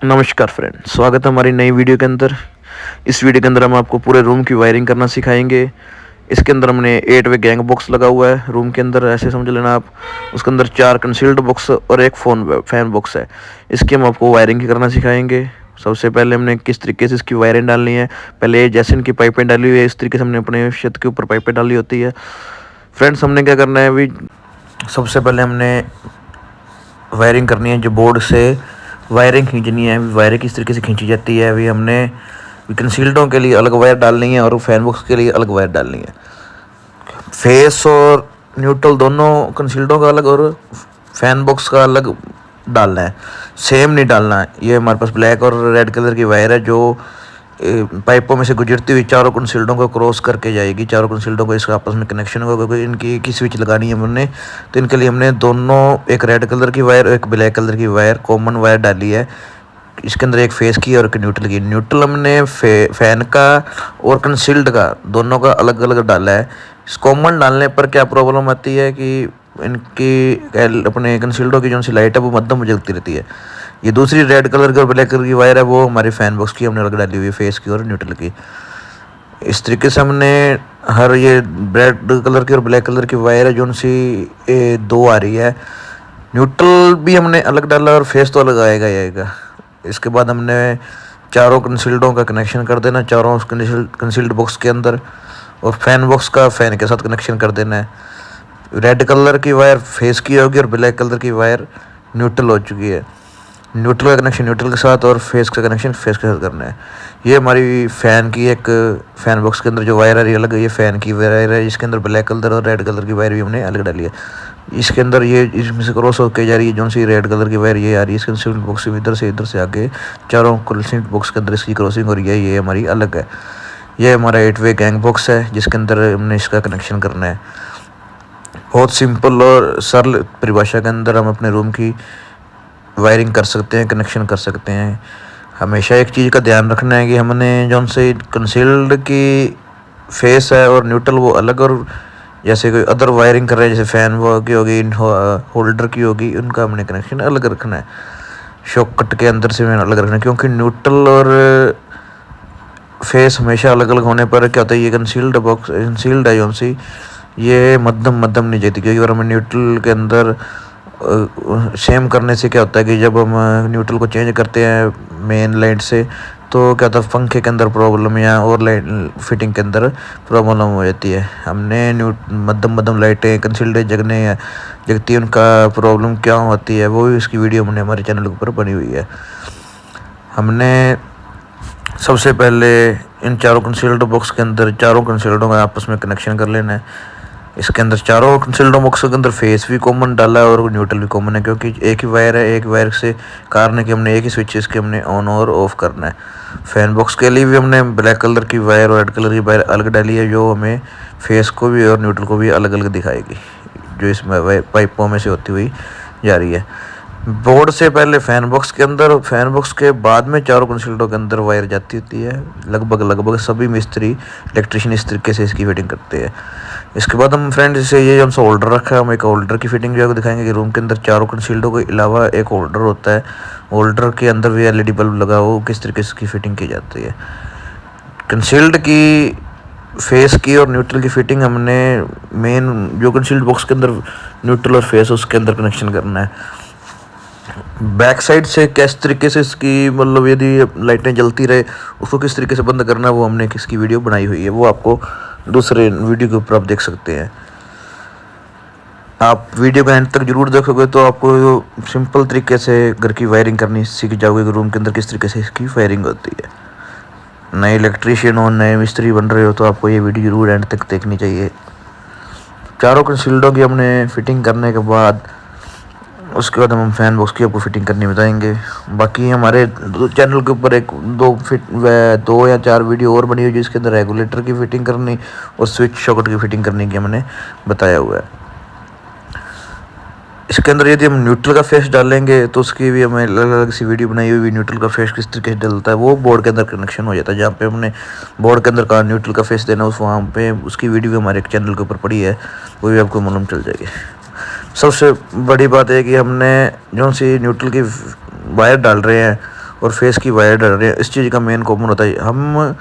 नमस्कार फ्रेंड, स्वागत है हमारी नई वीडियो के अंदर। इस वीडियो के अंदर हम आपको पूरे रूम की वायरिंग करना सिखाएंगे। इसके अंदर हमने 8 वे गैंग बॉक्स लगा हुआ है रूम के अंदर, ऐसे समझ लेना आप। उसके अंदर 4 कंसील्ड बॉक्स और एक फैन बॉक्स है। इसकी हम आपको वायरिंग करना सिखाएंगे। सबसे पहले हमने किस तरीके से इसकी वायरिंग डालनी है। पहले जैसे इनकी पाइपें डाली हुई है, इस तरीके से हमने अपने छत के ऊपर पाइपें डाली होती है। फ्रेंड्स, हमने क्या करना है अभी, सबसे पहले हमने वायरिंग करनी है। जो बोर्ड से वायरिंग खींचनी है, वायरिंग किस तरीके से खींची जाती है, अभी हमने कंसील्डों के लिए अलग वायर डालनी है और फैन बॉक्स के लिए अलग वायर डालनी है। फेस और न्यूट्रल दोनों कंसील्डों का अलग और फैन बॉक्स का अलग डालना है, सेम नहीं डालना है। ये हमारे पास ब्लैक और रेड कलर की वायर है जो पाइपों में से गुजरती हुई चारों कंसील्डों को क्रॉस करके जाएगी। चारों कंसील्डों को इसका आपस में कनेक्शन होगा, क्योंकि इनकी एक ही स्विच लगानी है हमने। तो इनके लिए हमने दोनों, एक रेड कलर की वायर और एक ब्लैक कलर की वायर, कॉमन वायर डाली है। इसके अंदर एक फेस की और एक न्यूट्रल की। न्यूट्रल हमने फैन का और कंसील्ड का दोनों का अलग अलग डाला है। इस कॉमन डालने पर क्या प्रॉब्लम आती है कि इनकी अपने कंसील्डों की जो सी लाइट है वो मध्यम में जलती रहती है। ये दूसरी रेड कलर की और ब्लैक कलर की वायर है, वो हमारे फैन बॉक्स की हमने अलग डाली हुई है, फेस की और न्यूट्रल की। इस तरीके से हमने हर ये रेड कलर की और ब्लैक कलर की वायर है जो सी दो आ रही है। न्यूट्रल भी हमने अलग डाला और फेस तो अलग आएगा। इसके बाद हमने चारों कंसील्डों का कनेक्शन कर देना, चारों कंसील्ड बॉक्स के अंदर, और फैन बॉक्स का फैन के साथ कनेक्शन कर देना है। रेड कलर की वायर फेस की होगी और ब्लैक कलर की वायर न्यूट्रल हो चुकी है। न्यूट्रल का कनेक्शन न्यूट्रल के साथ और फेस का कनेक्शन फेस के साथ करना है। ये हमारी फ़ैन की एक फ़ैन बॉक्स के अंदर जो वायर आ रही है अलग, ये फ़ैन की वायर है। इसके अंदर ब्लैक कलर और रेड कलर की वायर भी हमने अलग डाली है। इसके अंदर ये इसमें से क्रॉस होकर जा रही है जो सी रेड कलर की वायर ये आ रही है। इसके कंसील्ड बॉक्स इधर से आगे चारों कंसील्ड बॉक्स के अंदर इसकी क्रॉसिंग हो रही है, ये हमारी अलग है। ये हमारा 8 वे गैंग बॉक्स है जिसके अंदर हमने इसका कनेक्शन करना है। बहुत सिंपल और सरल परिभाषा के अंदर हम अपने रूम की वायरिंग कर सकते हैं, कनेक्शन कर सकते हैं। हमेशा एक चीज़ का ध्यान रखना है कि हमने जो से कंसील्ड की फेस है और न्यूट्रल वो अलग, और जैसे कोई अदर वायरिंग कर रहे हैं जैसे फ़ैन वो की होगी, होल्डर की होगी, उनका हमने कनेक्शन अलग रखना है। शॉकेट के अंदर से अलग रखना है, क्योंकि न्यूट्रल और फेस हमेशा अलग अलग होने पर क्या होता है, ये कंसील्ड है जो सी ये मध्यम नहीं जाती। क्योंकि अगर हमें न्यूट्रल के अंदर सेम करने से क्या होता है कि जब हम न्यूट्रल को चेंज करते हैं मेन लाइट से, तो क्या होता है पंखे के अंदर प्रॉब्लम या और लाइट फिटिंग के अंदर प्रॉब्लम हो जाती है। हमने मध्यम लाइटें कंसील्ड जगती है, उनका प्रॉब्लम क्या होती है वो इसकी वीडियो हमने हमारे चैनल के ऊपर बनी हुई है। हमने सबसे पहले इन चारों कंसील्ड बॉक्स के अंदर चारों कंसील्डों का आपस में कनेक्शन कर लेना है। इसके अंदर चारों कंसील्ड बॉक्स के अंदर फेस भी कॉमन डाला है और न्यूट्रल भी कॉमन है, क्योंकि एक ही वायर है। एक वायर से कारण है कि हमने एक ही स्विच इसके हमने ऑन और ऑफ करना है। फैन बॉक्स के लिए भी हमने ब्लैक कलर की वायर और रेड कलर की वायर अलग डाली है, जो हमें फेस को भी और न्यूट्रल को भी अलग अलग दिखाएगी, जो इसमें पाइपों में से होती हुई जा रही है। बोर्ड से पहले फैन बॉक्स के अंदर, फैन बॉक्स के बाद में चारों कंसील्डों के अंदर वायर जाती होती है। लगभग सभी मिस्त्री इलेक्ट्रिशियन इस तरीके से इसकी फिटिंग करते हैं। इसके बाद हम फ्रेंड जैसे ये हमसे होल्डर रखा है, हम एक होल्डर की फिटिंग जो है दिखाएंगे कि रूम के अंदर चारों कंसील्डों के अलावा एक होल्डर होता है। होल्डर के अंदर भी LED बल्ब लगा हो, किस तरीके से इसकी फिटिंग की जाती है। कंसील्ड की फेस की और न्यूट्रल की फिटिंग हमने मेन जो कंसील्ड बॉक्स के अंदर न्यूट्रल और फेस उसके अंदर कनेक्शन करना है। बैक साइड से किस तरीके से इसकी मतलब यदि लाइटें जलती रहे उसको किस तरीके से बंद करना है, वो हमने किसकी वीडियो बनाई हुई है, वो आपको दूसरे वीडियो के ऊपर आप देख सकते हैं। आप वीडियो को एंड तक जरूर देखोगे तो आपको सिंपल तरीके से घर की वायरिंग करनी सीख जाओगे कि रूम के अंदर किस तरीके से इसकी वायरिंग होती है। नए इलेक्ट्रीशियन हो, नए मिस्त्री बन रहे हो तो आपको ये वीडियो जरूर एंड तक देखनी चाहिए। चारों कंसील्डों की हमने फिटिंग करने के बाद उसके बाद हम फैन बॉक्स की आपको फिटिंग करनी बताएंगे। बाकी हमारे चैनल के ऊपर दो या चार वीडियो और बनी हुई जिसके अंदर रेगुलेटर की फिटिंग करनी और स्विच सॉकेट की फिटिंग करने की हमने बताया हुआ है। इसके अंदर यदि हम न्यूट्रल का फेस डालेंगे तो उसकी भी हमें अलग अलग सी वीडियो बनाई हुई। न्यूट्रल का फेस किस तरीके से डलता है वो बोर्ड के अंदर कनेक्शन हो जाता है। जहाँ पे हमने बोर्ड के अंदर कहा न्यूट्रल का फेस देना उस वहाँ पे उसकी वीडियो भी हमारे चैनल के ऊपर पड़ी है, वो भी आपको मालूम चल जाएगी। सबसे बड़ी बात है कि हमने जो सी न्यूट्रल की वायर डाल रहे हैं और फेस की वायर डाल रहे हैं, इस चीज़ का मेन कॉमन होता है। हम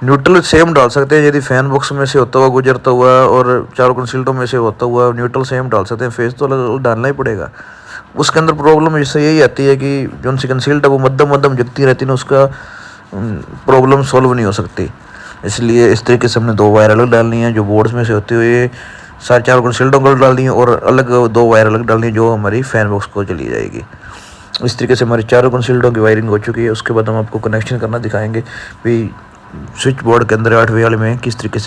न्यूट्रल सेम डाल सकते हैं, यदि फैन बॉक्स में से होता हुआ गुजरता हुआ और चारों कंसील्डों में से होता हुआ न्यूट्रल सेम डाल सकते हैं, फेस तो अलग डालना ही पड़ेगा। उसके अंदर प्रॉब्लम इससे यही आती है कि जो सी कंसील्ड है वो मध्यम मध्यम जगती रहती है ना, उसका प्रॉब्लम सॉल्व नहीं हो सकती। इसलिए इस तरीके से हमने 2 वायर अलग डालनी है, जो बोर्ड्स में से होती हुई सारे चारों कंसील्डों को डाल दी है, और अलग 2 वायर अलग डालनी है जो हमारी फैन बॉक्स को चली जाएगी। इस तरीके से हमारी चारों कंसील्डों की वायरिंग हो चुकी है। उसके बाद हम आपको कनेक्शन करना दिखाएंगे भी स्विच बोर्ड के अंदर 8 वाले में किस तरीके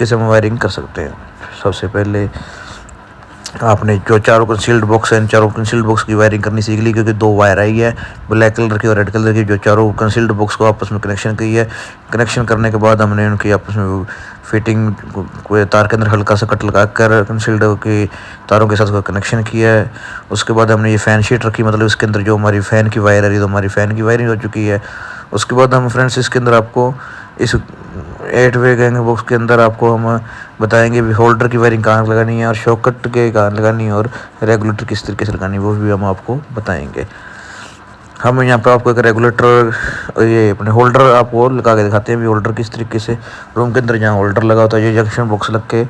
से हम वायरिंग कर सकते हैं। सबसे पहले आपने जो चारों कंसील्ड बॉक्स है, इन चारों कंसील्ड बॉक्स की वायरिंग करनी सीख ली, क्योंकि 2 वायर आई है ब्लैक कलर की और रेड कलर की, जो चारों कंसील्ड बॉक्स को आपस में कनेक्शन की है। कनेक्शन करने के बाद हमने उनकी आपस में फिटिंग को तार के अंदर हल्का सा कट लगा कर कंसील्ड की तारों के साथ कनेक्शन किया है। उसके बाद हमने ये फ़ैन शीट रखी, मतलब इसके अंदर जो हमारी फ़ैन की वायर आ रही है, तो हमारी फ़ैन की वायरिंग हो चुकी है। उसके बाद हम फ्रेंड्स इसके अंदर आपको इस 8 वे गैंग बॉक्स के अंदर आपको हम बताएंगे भी होल्डर की वायरिंग कहाँ लगानी है और शॉकट के कहाँ लगानी है और रेगुलेटर किस तरीके से लगानी है, वो भी हम आपको बताएंगे। हम यहाँ पे आपको एक रेगुलेटर ये अपने होल्डर आपको लगा के दिखाते हैं भी होल्डर किस तरीके से रूम के अंदर जहाँ होल्डर लगा होता है, ये जंक्शन बॉक्स लग के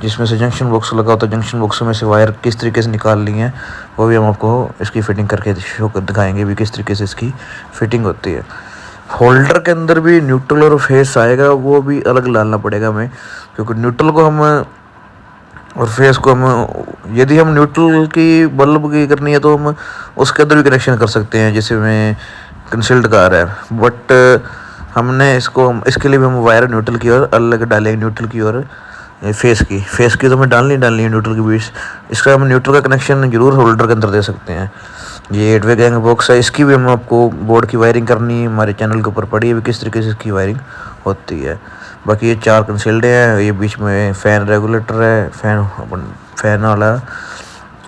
जिसमें से जंक्शन बॉक्स लगा होता है, जंक्शन बॉक्स में से वायर किस तरीके से निकालनी है वो भी हम आपको इसकी फिटिंग करके शो कर दिखाएंगे भी किस तरीके से इसकी फिटिंग होती है। होल्डर के अंदर भी न्यूट्रल और फेस आएगा, वो भी अलग डालना पड़ेगा हमें, क्योंकि न्यूट्रल को हम और फेस को हम यदि हम न्यूट्रल की बल्ब की करनी है तो हम उसके अंदर भी कनेक्शन कर सकते हैं, जैसे में कंसील्ड का आ रहा है। बट हमने इसके लिए भी हम वायर न्यूट्रल की ओर अलग डालेंगे, न्यूट्रल की ओर फेस की तो हमें डालनी है न्यूट्रल के बीच। इसका हम न्यूट्रल का कनेक्शन जरूर होल्डर के अंदर दे सकते हैं। ये 8 वे गैंग बॉक्स है, इसकी भी हम आपको बोर्ड की वायरिंग करनी है, हमारे चैनल के ऊपर पड़ी है किस तरीके से इसकी वायरिंग होती है। बाकी ये 4 कंसील्ड हैं, ये बीच में फ़ैन रेगुलेटर है, फ़ैन वाला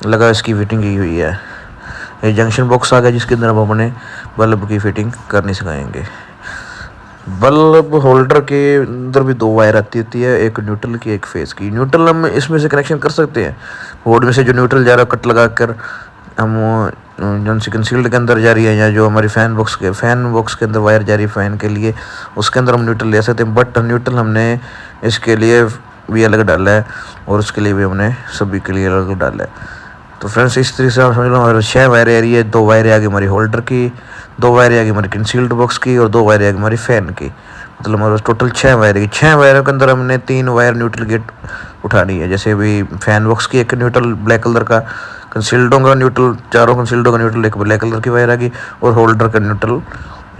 लगा, इसकी फिटिंग की हुई है। ये जंक्शन बॉक्स आ गया जिसके अंदर हम अपने बल्ब की फिटिंग करनी सिखाएंगे। बल्ब होल्डर के अंदर भी 2 वायर आती होती है, एक न्यूट्रल की एक फेस की। न्यूट्रल हम इसमें से कनेक्शन कर सकते हैं, बोर्ड में से जो न्यूट्रल जा रहा है कट लगा कर हम जो सी कंसील्ड के अंदर जा रही है या जो हमारी फैन बॉक्स के अंदर वायर जा रही है फ़ैन के लिए, उसके अंदर हम न्यूट्रल ले सकते हैं। बट न्यूट्रल हमने इसके लिए भी अलग डाला है और उसके लिए भी हमने सभी के लिए अलग डाला है। तो फ्रेंड्स इस तरीके से आप समझ लो हमारे 6 वायर आ रही है, 2 वायर आ गई हमारी होल्डर की, 2 वायर आ गई हमारी कंसील्ड बॉक्स की और 2 वायर आ गई हमारी फ़ैन की। मतलब हमारे टोटल 6 वायर की। 6 वायरों के अंदर हमने 3 वायर न्यूट्रल गेट उठानी है, जैसे अभी फैन बॉक्स की एक न्यूट्रल ब्लैक कलर का, कंसील्डों का न्यूट्रल, चारों कंसील्डों का न्यूट्रल एक ब्लैक कलर की वायर आ गई और होल्डर का न्यूट्रल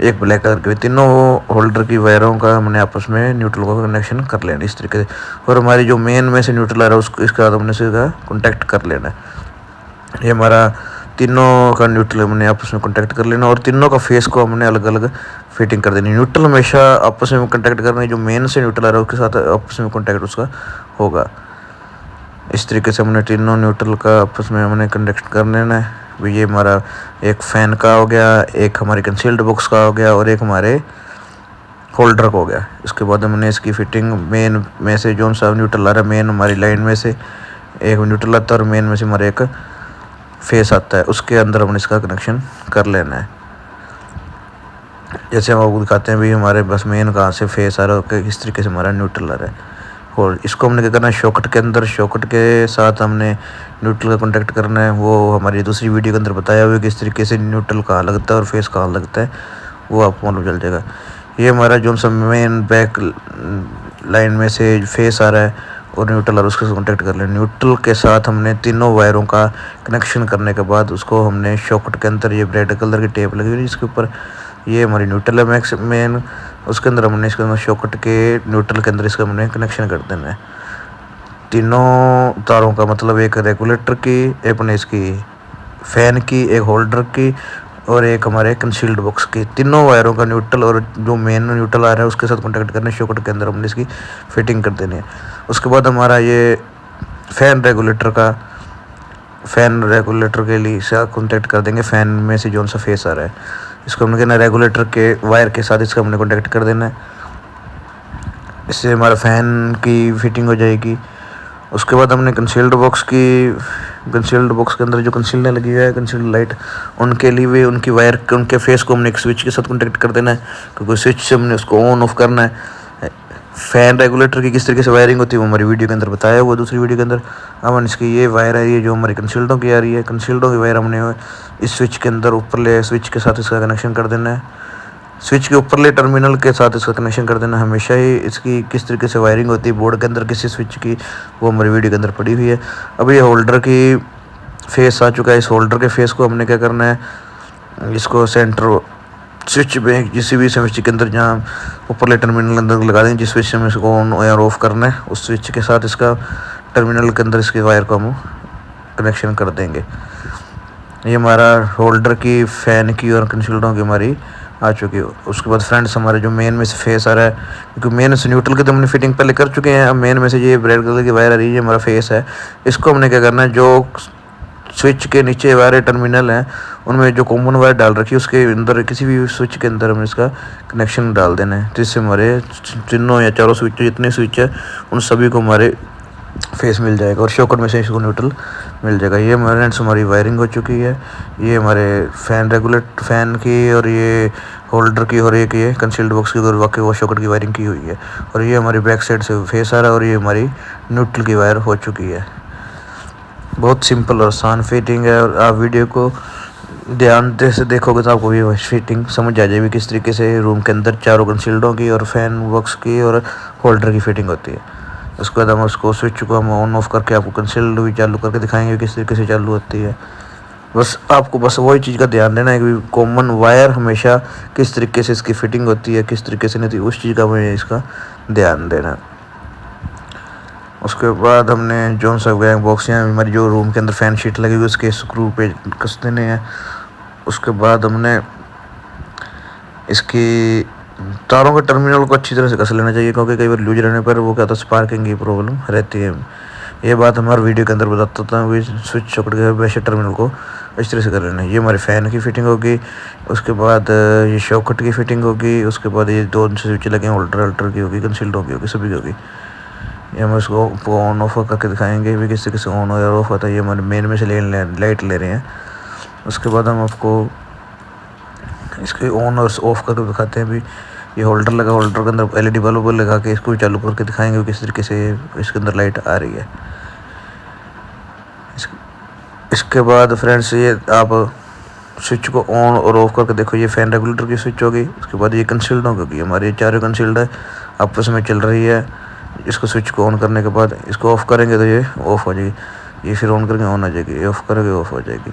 एक ब्लैक कलर की। तीनों होल्डर की वायरों का हमने आपस में न्यूट्रल का कनेक्शन कर लेना इस तरीके से। और हमारी जो मेन में से न्यूट्रल आ रहा है उसको इसके बाद हमने इसका कॉन्टैक्ट कर लेना है। ये हमारा तीनों का न्यूट्रल हमने आपस में कॉन्टैक्ट कर लेना और तीनों का फेस को हमने अलग अलग फिटिंग कर देनी। न्यूट्रल हमेशा आपस में कॉन्टैक्ट करना है, जो मेन से न्यूट्रल आ रहा है उसके साथ आपस में कॉन्टैक्ट उसका होगा। इस तरीके से हमने तीनों न्यूट्रल का आपस में हमने कनेक्ट कर लेना है। ये हमारा एक फ़ैन का हो गया, एक हमारे कंसील्ड बॉक्स का हो गया और एक हमारे होल्डर का हो गया। इसके बाद हमने इसकी फिटिंग मेन में से जो सा न्यूट्रल आ रहा है, मेन हमारी लाइन में से एक न्यूट्रल आता है और मेन में से हमारे एक फेस आता है, उसके अंदर हमने इसका कनेक्शन कर लेना है। जैसे हम आपको दिखाते हैं भी हमारे बस मेन कहाँ से फेस आ रहा है, किस तरीके से हमारा न्यूट्रल आ रहा है। और इसको हमने क्या करना है, शॉकट के अंदर शॉकट के साथ हमने न्यूट्रल का कॉन्टैक्ट करना है। वो हमारी दूसरी वीडियो के अंदर बताया हुआ है किस तरीके से न्यूट्रल कहाँ लगता है और फेस कहाँ लगता है, वो आपको मालूम चल जाएगा। ये हमारा जो सा मेन बैक लाइन में से फेस आ रहा है और न्यूट्रल और उसके साथ कॉन्टैक्ट कर लें। न्यूट्रल के साथ हमने तीनों वायरों का कनेक्शन करने के बाद उसको हमने शॉकट के अंदर, ये रेड कलर की टेप लगी हुई है इसके ऊपर, ये हमारी न्यूट्रल है मैक्स मेन, उसके अंदर हमने इसके अंदर शॉकट के न्यूट्रल के अंदर इसका हमने कनेक्शन कर देना है। तीनों तारों का मतलब एक रेगुलेटर की, अपने इसकी फ़ैन की, एक होल्डर की और एक हमारे कंसील्ड बॉक्स की, तीनों वायरों का न्यूट्रल और जो मेन न्यूट्रल आ रहा है उसके साथ कॉन्टैक्ट करना है। शॉकट के अंदर हमने इसकी फिटिंग कर देनी है। उसके बाद हमारा ये फ़ैन रेगुलेटर के लिए साथ कॉन्टैक्ट कर देंगे। फ़ैन में से जो सा फेस आ रहा है इसको हमने कहना रेगुलेटर के वायर के साथ इसका हमने कॉन्टैक्ट कर देना है। इससे हमारा फ़ैन की फिटिंग हो जाएगी। उसके बाद हमने कंसील्ड बॉक्स की कंसील्ड बॉक्स के अंदर जो कंसील्ड लगी हुई है, कंसील्ड लाइट, उनके लिए भी उनकी वायर, उनके फेस को हमने एक स्विच के साथ कॉन्टेक्ट कर देना है, क्योंकि स्विच से हमने उसको ऑन ऑफ करना है। फ़ैन रेगुलेटर की किस तरीके से वायरिंग होती है वो हमारी वीडियो के अंदर बताया हुआ, दूसरी वीडियो के अंदर। अब इसकी ये वायर है, ये जो हमारी कंसील्डों की आ रही है, कंसील्डों की वायर हमने इस स्विच के अंदर ऊपर ले स्विच के साथ इसका कनेक्शन कर देना है, स्विच के ऊपर ले टर्मिनल के साथ इसका कनेक्शन कर देना। हमेशा ही इसकी किस तरीके से वायरिंग होती है बोर्ड के अंदर किसी स्विच की, वो हमारी वीडियो के अंदर पड़ी हुई है। अब ये होल्डर की फेस आ चुका है, इस होल्डर के फेस को हमने क्या करना है, इसको सेंटर स्विच में किसी भी स्विच के अंदर जहाँ ऊपर ले टर्मिनल अंदर लगा देंगे, जिस स्विच से हमें इसको ऑन या ऑफ करना है, उस स्विच के साथ इसका टर्मिनल के अंदर इसकी वायर को हम कनेक्शन कर देंगे। ये हमारा होल्डर की, फ़ैन की और कंसील्डों की हमारी आ चुकी है। उसके बाद फ्रेंड्स हमारे जो मेन में से फेस आ रहा है, क्योंकि मेन से न्यूट्रल की तो हमने फिटिंग पहले कर चुके हैं, अब मेन में से ये रेड कलर की वायर आ रही है, हमारा फेस है। इसको हमने क्या करना है, जो स्विच के नीचे वायर टर्मिनल हैं उनमें जो कॉमन वायर डाल रखी है उसके अंदर किसी भी स्विच के अंदर हमें इसका कनेक्शन डाल देना है, जिससे हमारे तीनों या चारों स्विच जितने स्विच है उन सभी को हमारे फेस मिल जाएगा और शॉकेट में से इसको न्यूट्रल मिल जाएगा। ये हमारी वायरिंग हो चुकी है। ये हमारे फ़ैन की और ये होल्डर की और एक ये कंसील्ड बॉक्स की और वाकई वो शॉकेट की वायरिंग की हुई है। और ये हमारी बैक साइड से फेस आ रहा है और ये हमारी न्यूट्रल की वायर हो चुकी है। बहुत सिंपल और आसान फिटिंग है, और आप वीडियो को ध्यान से देखोगे तो आपको ये फिटिंग समझ आ जाएगी किस तरीके से रूम के अंदर चारों कंसील्डों की और फ़ैन बॉक्स की और होल्डर की फिटिंग होती है। उसके बाद हम उसको स्विच को हम ऑन ऑफ करके आपको कंसील्ड भी चालू करके दिखाएंगे किस तरीके से चालू होती है। बस आपको बस वही चीज़ का ध्यान देना है कि कॉमन वायर हमेशा किस तरीके से इसकी फिटिंग होती है, किस तरीके से नहीं होती, उस चीज़ का हमें इसका ध्यान देना है। उसके बाद हमने जोन सा गैंग बॉक्स यहाँ हमारी जो रूम के अंदर फ़ैन शीट लगी हुई उसके स्क्रू पे कस देने हैं। उसके बाद हमने इसकी तारों के टर्मिनल को अच्छी तरह से कस लेना चाहिए, क्योंकि कई बार लूज रहने पर वो क्या होता है स्पार्किंग की प्रॉब्लम रहती है। ये बात हमारे वीडियो के अंदर बताता हूँ, स्विच सॉकेट के वैसे टर्मिनल को इस तरह से कर लेना है। ये हमारे फ़ैन की फिटिंग होगी, उसके बाद ये शॉकेट की फिटिंग होगी, उसके बाद ये दो स्विच लगे होल्डर की होगी, कंसील्ड की होगी, सभी की होगी। ये हम इसको ऑन ऑफ करके दिखाएंगे भी किस तरीके से ऑन और ऑफ होता है। ये हमारे मेन में से लाइट ले रहे हैं। उसके बाद हम आपको इसके ऑन और ऑफ करके दिखाते हैं। भी ये होल्डर लगा, होल्डर के अंदर एलईडी बल्ब लगा के इसको भी चालू करके दिखाएंगे किस तरीके से इसके अंदर लाइट आ रही है। इसके बाद फ्रेंड्स ये आप स्विच को ऑन और ऑफ करके देखो, ये फ़ैन रेगुलेटर की स्विच होगी। उसके बाद ये कंसील्ड होगी, हमारी चारों कंसील्ड है आपस में चल रही है। इसको स्विच को ऑन करने के बाद इसको ऑफ़ करेंगे तो ये ऑफ़ हो जाएगी, ये फिर ऑन करेंगे ऑन आ जाएगी, ये ऑफ़ करेंगे ऑफ़ हो जाएगी।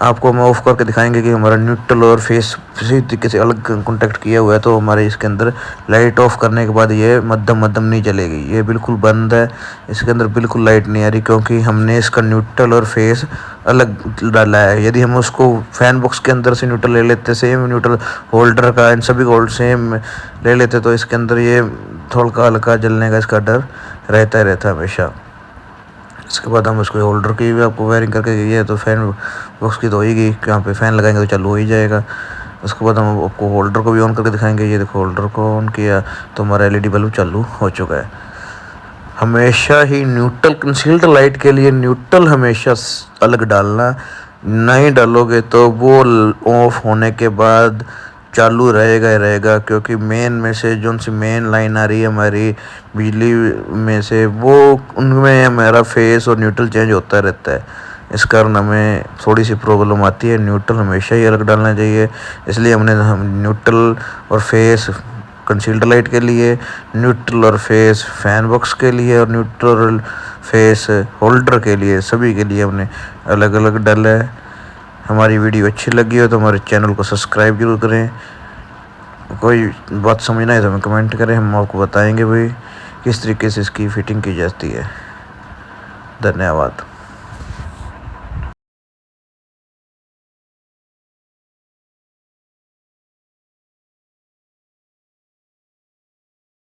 आपको हम ऑफ़ करके दिखाएंगे कि हमारा न्यूट्रल और फेस किसी तरीके से अलग कॉन्टेक्ट किया हुआ है, तो हमारे इसके अंदर लाइट ऑफ़ करने के बाद ये मध्यम नहीं चलेगी, ये बिल्कुल बंद है, इसके अंदर बिल्कुल लाइट नहीं आ रही, क्योंकि हमने इसका न्यूट्रल और फेस अलग डाला है। यदि हम उसको फ़ैन बॉक्स के अंदर से न्यूट्रल ले लेते, सेम न्यूट्रल होल्डर का इन सभी को सेम ले लेते, तो इसके अंदर ये थोड़ा हल्का जलने का इसका डर रहता है हमेशा। इसके बाद हम उसको होल्डर की भी आपको वायरिंग करके ये तो फ़ैन बॉक्स की तो होगी, यहाँ पे फ़ैन लगाएंगे तो चालू हो ही जाएगा। उसके बाद हम आपको होल्डर को भी ऑन करके दिखाएंगे। ये देखो होल्डर को ऑन किया तो हमारा एलईडी बल्ब चालू हो चुका है। हमेशा ही न्यूट्रल कंसील्ड लाइट के लिए न्यूट्रल हमेशा अलग डालना, नहीं डालोगे तो वो ऑफ होने के बाद चालू रहेगा ही रहेगा, क्योंकि मेन में से जो सी मेन लाइन आ रही है हमारी बिजली में से, वो उनमें हमारा फेस और न्यूट्रल चेंज होता रहता है। इस कारण हमें थोड़ी सी प्रॉब्लम आती है। न्यूट्रल हमेशा ही अलग डालना चाहिए, इसलिए हम न्यूट्रल और फेस कंसील्ड लाइट के लिए, न्यूट्रल और फेस फ़ैन बॉक्स के लिए और न्यूट्रल फेस होल्डर के लिए, सभी के लिए हमने अलग अलग डाला है। हमारी वीडियो अच्छी लगी हो तो हमारे चैनल को सब्सक्राइब जरूर करें। कोई बात समझना है तो हमें कमेंट करें, हम आपको बताएंगे भाई किस तरीके से इसकी फ़िटिंग की जाती है। धन्यवाद।